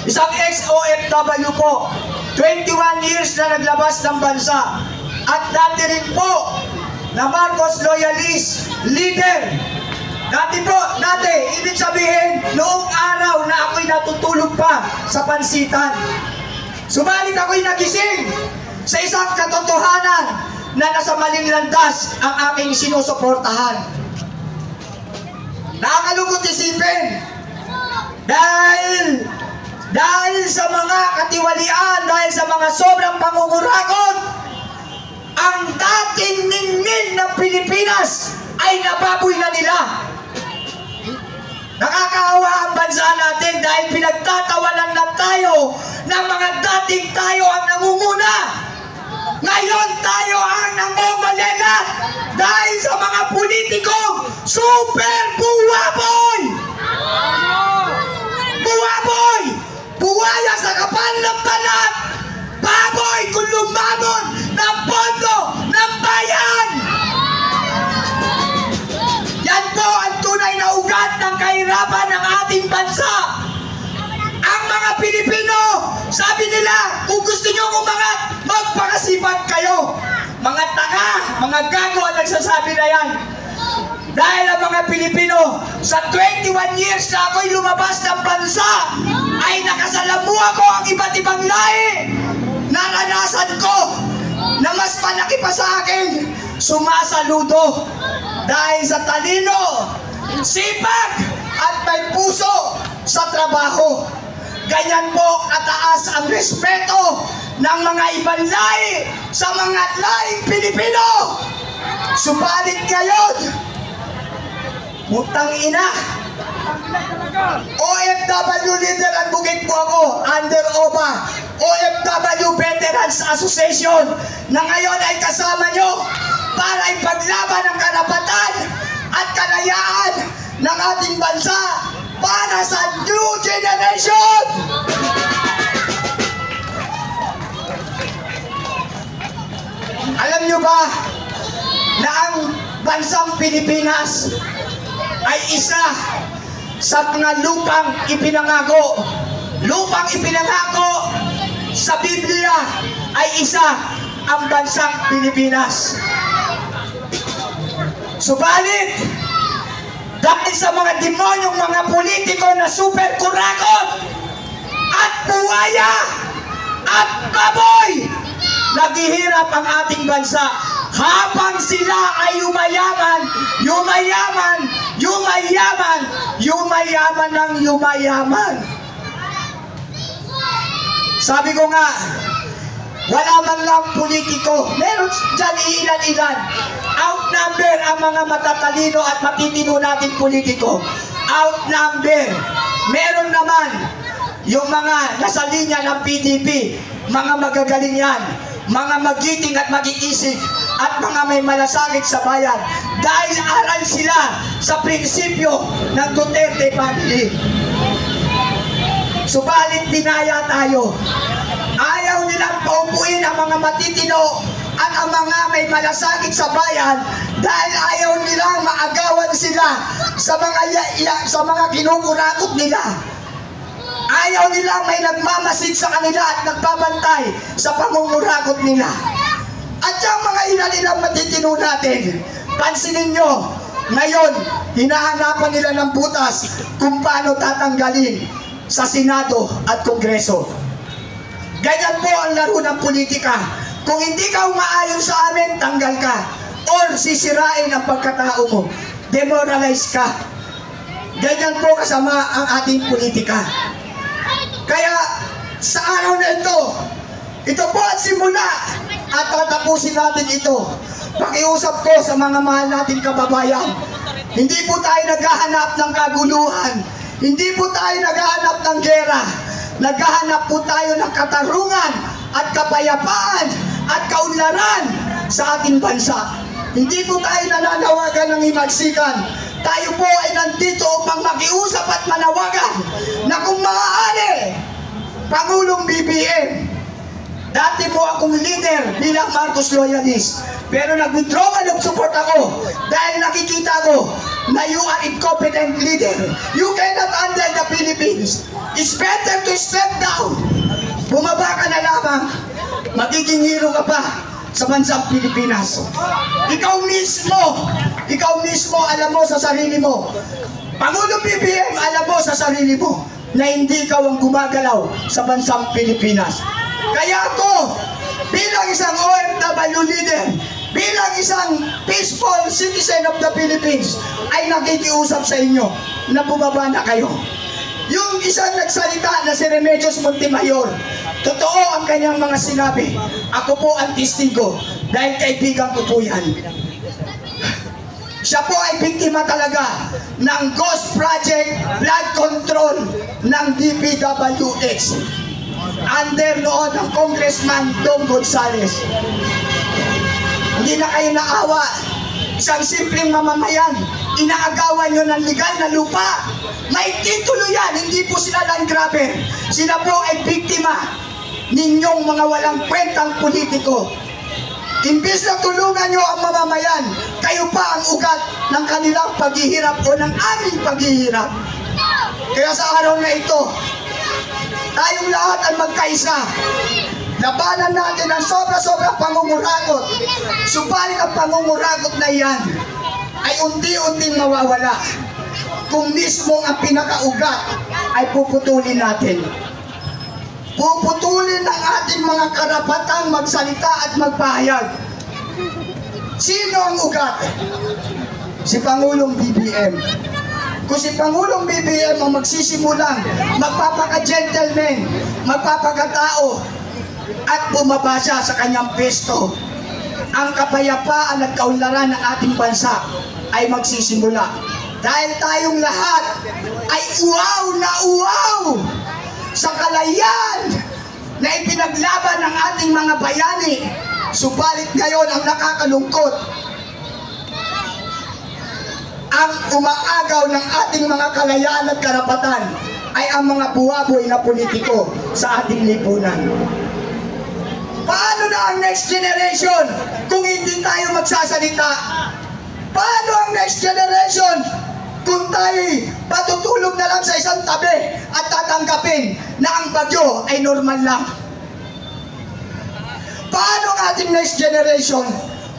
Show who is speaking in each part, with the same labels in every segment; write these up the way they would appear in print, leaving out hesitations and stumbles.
Speaker 1: Isang ex-OFW po. 21 years na naglabas ng bansa. At dati rin po na Marcos loyalist leader. Dati, ibig sabihin, noong araw na ako'y natutulog pa sa pansitan. Subalit ako'y nagising sa isang katotohanan na nasa maling landas ang aking sinusuportahan. Nakakalungkot isipin dahil sa mga katiwalian, dahil sa mga sobrang pangungurakot, ang dating ningning ng Pilipinas ay nababoy na nila. Nakakaawa ang bansa natin dahil pinagtatawanan na tayo ng mga dating tayo ang nangunguna. Ngayon tayo ang nangungulela dahil sa mga politikong super buwaboy! Buwaboy! Buwaya sa kapal ng balat! Baboy kung lumamon ng pondo ng bayan! Yan po ang tunay na ugat ng kahirapan ng ating bansa. Ang mga Pilipino, sabi nila, kung gusto nyo umangat, magpakasipag kayo. Mga tanga, mga gago ang nagsasabi na yan. Dahil ang mga Pilipino, sa 21 years na ako'y lumabas ng bansa, ay nakasalamuha ko ang iba't ibang lahi. Naranasan ko na mas malaki pa sa akin, sumasaludo. Dahil sa talino, sipag, at may puso sa trabaho. Ganyan po kataas ang respeto ng mga ibang lahi sa mga lahing Pilipino. Subalit ngayon, putang ina, OFW leader at bukid po ako under OVA, OFW Veterans Association, na ngayon ay kasama nyo para ipaglaban ang karapatan at kalayaan ng ating bansa para sa new generation. Alam nyo ba na ang bansang Pilipinas ay isa sa mga lupang ipinangako. Lupang ipinangako sa Biblia ay isa ang bansang Pilipinas. Subalit, dahil sa mga demonyong mga politiko na super kurakot at buwaya at baboy, naghihirap ang ating bansa habang sila ay yumayaman ng yumayaman. Sabi ko nga, wala man lang politiko, meron dyan ilan-ilan. Outnumber ang mga matatalino at matitino nating politiko. Outnumber. Meron naman yung mga nasa linya ng PDP, mga magagaling yan, mga magiting at mag-iisip, at mga may malasakit sa bayan. Dahil aral sila sa prinsipyo ng Duterte family. Subalit dinaya tayo. Ayaw nilang paupuin ang mga matitino at ang mga may malasakit sa bayan dahil ayaw nilang maagawan sila sa mga kinukurakot nila. Ayaw nilang may nagmamasid sa kanila at nagbabantay sa pangungurakot nila. At yung mga ilan-ilang matitino natin, pansinin nyo, ngayon, hinahanapan nila ng butas kung paano tatanggalin sa Senado at Kongreso. Ganyan po ang laro ng politika. Kung hindi ka umaayon sa amin, tanggal ka. Or sisirain ang pagkatao mo. Demoralize ka. Ganyan po kasama ang ating politika. Kaya sa araw na ito po ang simula at tatapusin natin ito. Pakiusap ko sa mga mahal nating kababayan. Hindi po tayo naghahanap ng kaguluhan. Hindi po tayo naghahanap ng gera. Naghahanap po tayo ng katarungan at kapayapaan at kaunlaran sa ating bansa. Hindi po tayo nananawagan ng himagsikan. Tayo po ay nandito upang makiusap at manawagan na kung maaari, Pangulong BBM, dati po akong leader bilang Marcos loyalist, pero nag-withdraw ka ng support ako dahil nakikita ko na you are incompetent leader. You cannot handle the Philippines. It's better to step down. Bumaba ka na lamang. Magiging hero ka pa sa bansang Pilipinas. Ikaw mismo alam mo sa sarili mo. Pangulong BBM, alam mo sa sarili mo na hindi ikaw ang gumagalaw sa bansang Pilipinas. Kaya ako, bilang isang OFW leader, bilang isang peaceful citizen of the Philippines, ay nakikiusap sa inyo na bumaba na kayo. Yung isang nagsalita na si Remedios Montemayor, totoo ang kanyang mga sinabi. Ako po ang testigo dahil kaibigan ko po yan. Siya po ay biktima talaga ng ghost project blood control ng DPWH under noon ng Congressman Dong Gonzales. Hindi na kayo naawa. Isang simpleng mamamayan, inaagawan nyo ng legal na lupa. May titulo yan, hindi po sila land grabber. Sila po ay biktima ninyong mga walang kwentang politiko. Imbis na tulungan nyo ang mamamayan, kayo pa ang ugat ng kanilang paghihirap o ng aming paghihirap. Kaya sa araw na ito, tayong lahat ay magkaisa. Labanan natin ang sobra-sobrang pangungurakot. Subalit ang pangungurakot na iyan ay unti-unting mawawala kung mismo ang pinakaugat ay puputulin natin. Puputulin ang ating mga karapatang magsalita at magpahayag. Sino ang ugat? Si Pangulong BBM. Kung si Pangulong BBM ang magsisimulang magpapaka-gentleman, magpapakatao, at bumaba siya sa kanyang pesto, ang kapayapaan at kaunlaran ng ating bansa ay magsisimula. Dahil tayong lahat ay uwaw na uwaw sa kalayaan na ipinaglaban ng ating mga bayani. Subalit ngayon ang nakakalungkot, ang umaagaw ng ating mga kalayaan at karapatan ay ang mga buwaboy na politiko sa ating lipunan. Paano na ang next generation kung hindi tayo magsasalita? Paano ang next generation kung tayo patutulog na lang sa isang tabi at tatanggapin na ang bagyo ay normal lang? Paano ang ating next generation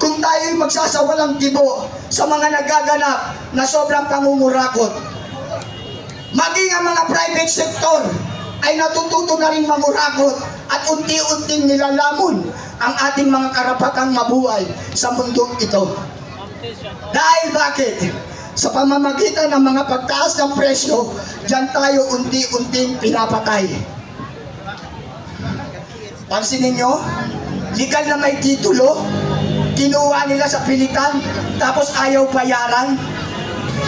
Speaker 1: kung tayo magsasawalang tibo sa mga nagaganap na sobrang pangungurakot? Maging ang mga private sector ay natututo na rin mangurakot at unti-unting nilalamon ang ating mga karapatang mabuhay sa mundong ito. Dahil bakit? Sa pamamagitan ng mga pagtaas ng presyo, dyan tayo unti-unting pinapatay. Pansinin nyo, legal na may titulo, kinuha nila sa pilitan, tapos ayaw bayaran.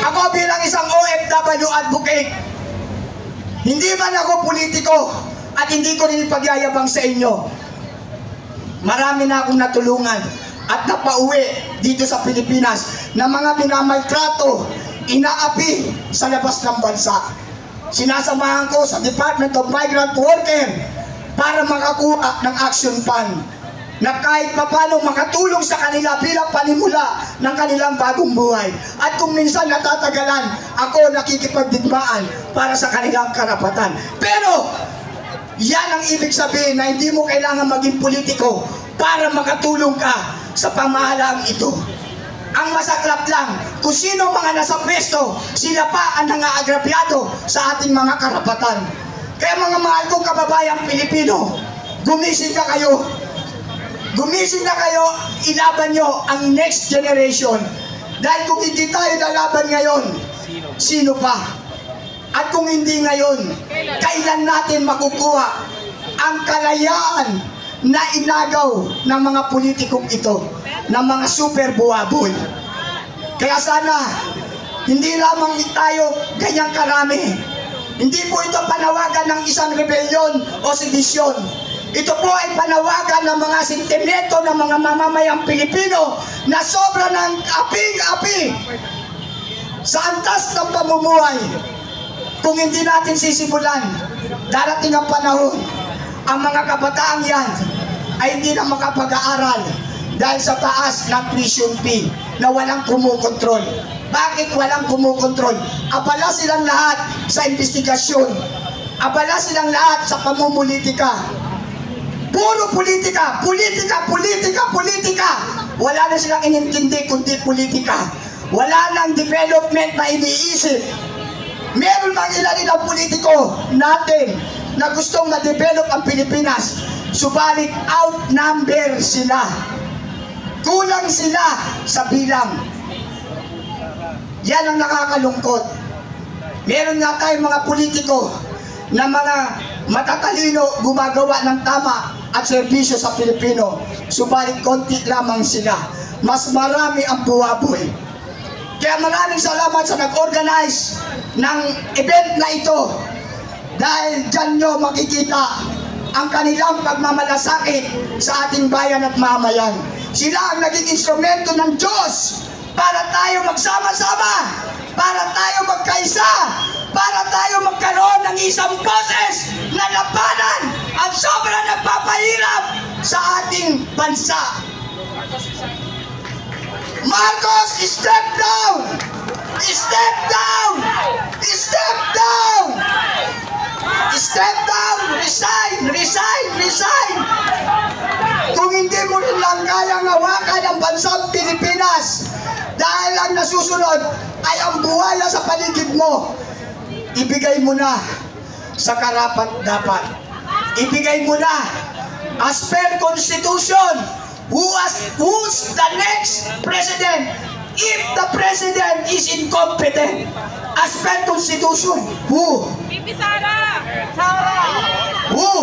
Speaker 1: Ako bilang isang OFW advocate, hindi man ako politiko at hindi ko rin ipagyayabang sa inyo. Marami na akong natulungan at napauwi dito sa Pilipinas na mga minamaltrato, inaapi sa labas ng bansa. Sinasamahan ko sa Department of Migrant Worker para makakuha ng action fund na kahit papano makatulong sa kanila bilang panimula ng kanilang bagong buhay. At kung minsan natatagalan, ako nakikipagdigmaan para sa kanilang karapatan. Pero yan ang ibig sabihin na hindi mo kailangan maging politiko para makatulong ka sa pamahalaang ito. Ang masaklap lang, kung sino mga nasa pwesto, sila pa ang nangaagrabyado sa ating mga karapatan. Kaya mga mahal kong kababayang Pilipino, gumising na kayo. Gumising na kayo, ilaban nyo ang next generation. Dahil kung hindi tayo lalaban ngayon, sino pa? At kung hindi ngayon, kailan natin makukuha ang kalayaan na inagaw ng mga politikong ito, ng mga super buwaboy? Kaya sana, hindi lamang tayo ganyang karami. Hindi po ito panawagan ng isang rebelyon o sedisyon. Ito po ay panawagan ng mga sentimento ng mga mamamayang Pilipino na sobra ng aping-api sa antas ng pamumuhay. Kung hindi natin sisimulan, darating ang panahon, ang mga kabataang yan ay hindi na makapag-aaral dahil sa taas ng tuition fee na walang kumukontrol. Bakit walang kumukontrol? Abala silang lahat sa investigasyon. abala silang lahat sa pamumulitika. Puro politika, politika, politika, politika. Wala na silang inintindi kundi politika. Wala nang development na iniisip. Meron mang ilan ng politiko natin na gustong ma-develop ang Pilipinas, subalit outnumber sila. Kulang sila sa bilang. Yan ang nakakalungkot. Meron nga tayong mga politiko na mga matatalino gumagawa ng tama at serbisyo sa Pilipino, subalit konti lamang sila. Mas marami ang buwaboy. Kaya maraming salamat sa nag-organize ng event na ito, dahil dyan nyo makikita ang kanilang pagmamalasakit sa ating bayan at mamayan. Sila ang naging instrumento ng Diyos para tayo magsama-sama, para tayo magkaisa, para tayo magkaroon ng isang boses na labanan ang sobrang nagpapahirap sa ating bansa. Marcos, step down! Step down! Step down! Step down! Resign! Resign! Resign! Kung hindi mo rin lang kayang hawakan ang bansang Pilipinas, dahil ang nasusunod ay ang buhaya sa paligid mo, ibigay mo na sa karapat-dapat. Ibigay mo na as per Constitution who's the next president if the president is incompetent. As per Constitution, who? Who?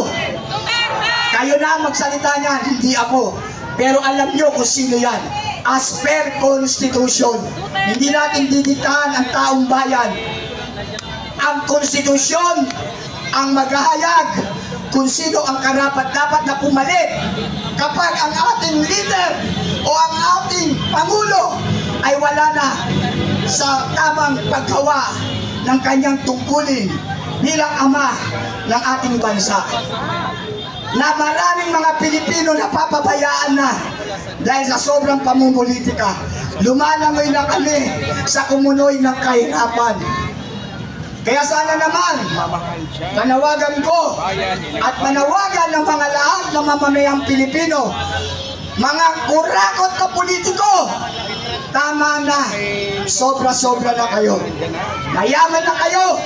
Speaker 1: Kayo na magsalita niyan, hindi ako. Pero alam nyo kung sino yan. As per Constitution. Hindi natin didiktahan ang taong bayan. Ang konstitusyon ang maghahayag kung sino ang karapat-dapat na pumalit kapag ang ating leader o ang ating pangulo ay wala na sa tamang paggawa ng kanyang tungkulin bilang ama ng ating bansa. Na maraming mga Pilipino na papabayaan na dahil sa sobrang pamumulitika. Lumalangoy na kami sa kumunoy ng kahirapan. Kaya sana naman, panawagan ko at panawagan ng mga lahat ng mamamayang Pilipino, mga kurakot na politiko, tama na, sobra-sobra na kayo. Mayaman na kayo,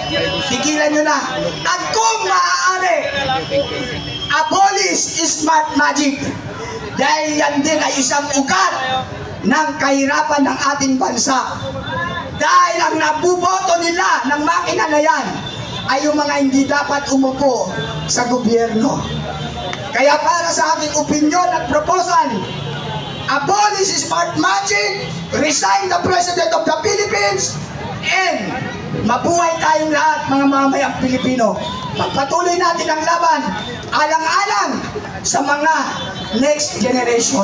Speaker 1: tigilan nyo na. At kung maaari, abolish smart magic. Dahil yan din ay isang ugat ng kahirapan ng ating bansa. Dahil ang nabuboto nila ng makina na yan ay yung mga hindi dapat umupo sa gobyerno. Kaya para sa aking opinion at proposal, abolish smart magic, resign the President of the Philippines, and mabuhay tayong lahat mga mamayang Pilipino. Pagpatuloy natin ang laban, alang-alang sa mga next generation.